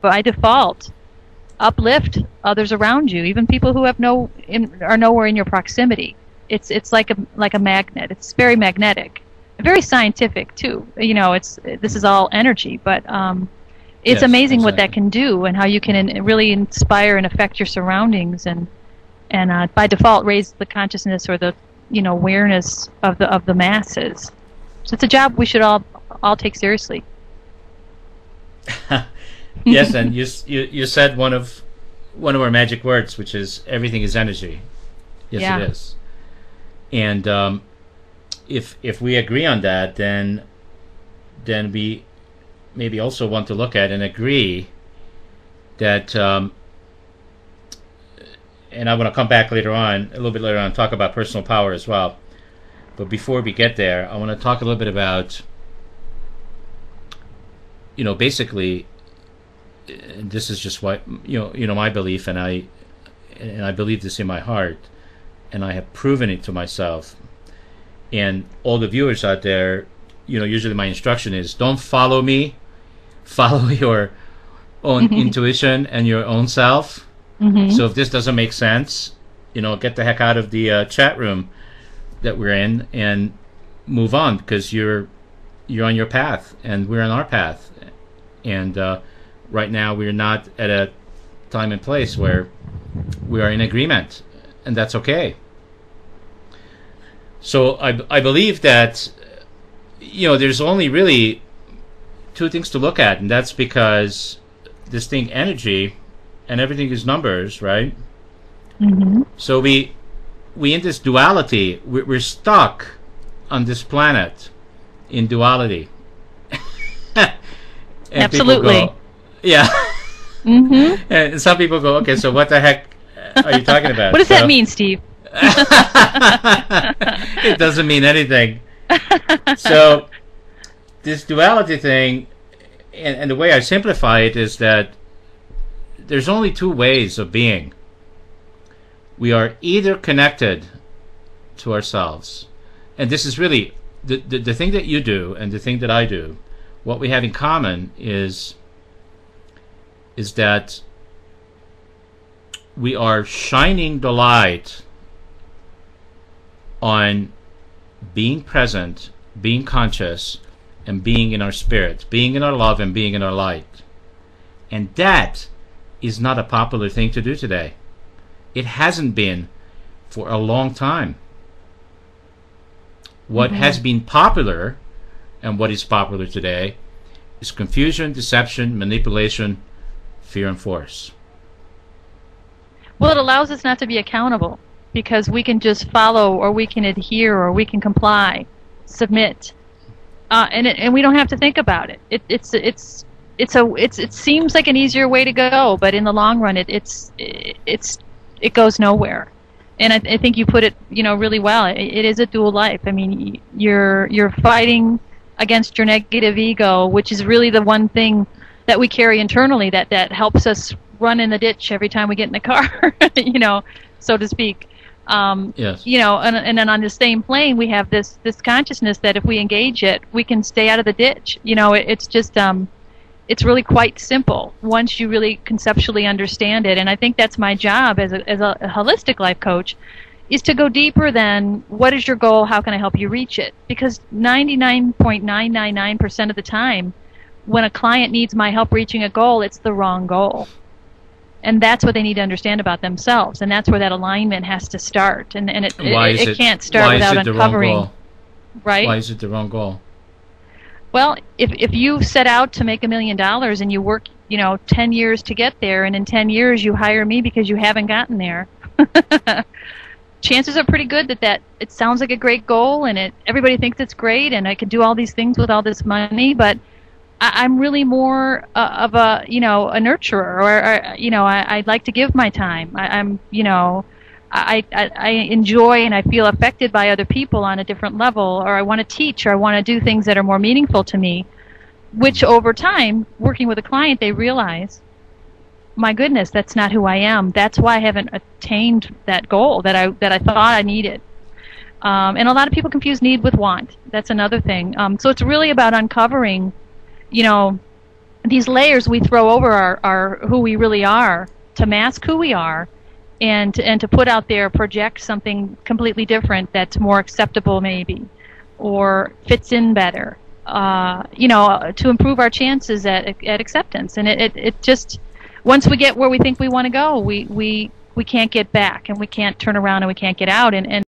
by default uplift others around you, even people who have are nowhere in your proximity. It's like a magnet. It's very magnetic, very scientific too. This is all energy, but it's Yes, amazing what exactly. that can do, and how you can really inspire and affect your surroundings, and by default raise the consciousness or the awareness of the masses. So it's a job we should all take seriously. Yes, and you said one of our magic words, which is everything is energy. Yes, Yeah. it is. And if we agree on that, then we maybe also want to look at and agree that, and I want to come back later on, a little bit later on, talk about personal power as well. But before we get there, I want to talk a little bit about, basically, and this is just what my belief, and I believe this in my heart, and I have proven it to myself. And all the viewers out there, usually my instruction is, don't follow me, follow your own intuition and your own self. So if this doesn't make sense, get the heck out of the chat room that we're in and move on, because you're on your path and we're on our path. And right now we're not at a time and place where we are in agreement, and that's okay. So I believe that there's only really two things to look at, and that's because this thing, energy, and everything is numbers, right? So we in this duality, we're stuck on this planet in duality. And Absolutely. people go, yeah. And some people go, okay, so what the heck are you talking about? What does that mean, Steve? It doesn't mean anything. So this duality thing, and the way I simplify it is that there's only two ways of being. We are either connected to ourselves, and this is really the thing that you do and the thing that I do. What we have in common is that we are shining the light on being present, being conscious, and being in our spirit, being in our love, and being in our light. And that is not a popular thing to do today. It hasn't been for a long time. What has been popular, and what is popular today, is confusion, deception, manipulation, fear, and force. Well, it allows us not to be accountable, because we can just follow, or we can adhere, or we can comply, submit, and we don't have to think about it. It seems like an easier way to go, but in the long run, it goes nowhere. And I think you put it, really well. It is a dual life. I mean, you're fighting against your negative ego, which is really the one thing that we carry internally that helps us run in the ditch every time we get in the car, so to speak. Yes. And then on the same plane, we have this consciousness that if we engage it, we can stay out of the ditch. It's just it's really quite simple once you really conceptually understand it. And I think that's my job as a holistic life coach, is to go deeper than what is your goal, how can I help you reach it? Because 99.999% of the time, when a client needs my help reaching a goal, it's the wrong goal. And that's what they need to understand about themselves, and that's where that alignment has to start. And it can't start without uncovering. Right? Why is it the wrong goal? Well, if you set out to make $1 million and you work, 10 years to get there, and in 10 years you hire me because you haven't gotten there, chances are pretty good that it sounds like a great goal, and everybody thinks it's great, and I could do all these things with all this money, but I'm really more of a nurturer, or I'd like to give my time. I enjoy and I feel affected by other people on a different level, or I want to teach, or I want to do things that are more meaningful to me, which over time, working with a client, they realize, my goodness, that's not who I am. That's why I haven't attained that goal that I thought I needed. And a lot of people confuse need with want. That's another thing. So it's really about uncovering, these layers we throw over our who we really are to mask who we are, and to put out there, project something completely different that's more acceptable maybe, or fits in better, to improve our chances at acceptance. And it just, once we get where we think we want to go, we can't get back, and we can't turn around, and we can't get out. And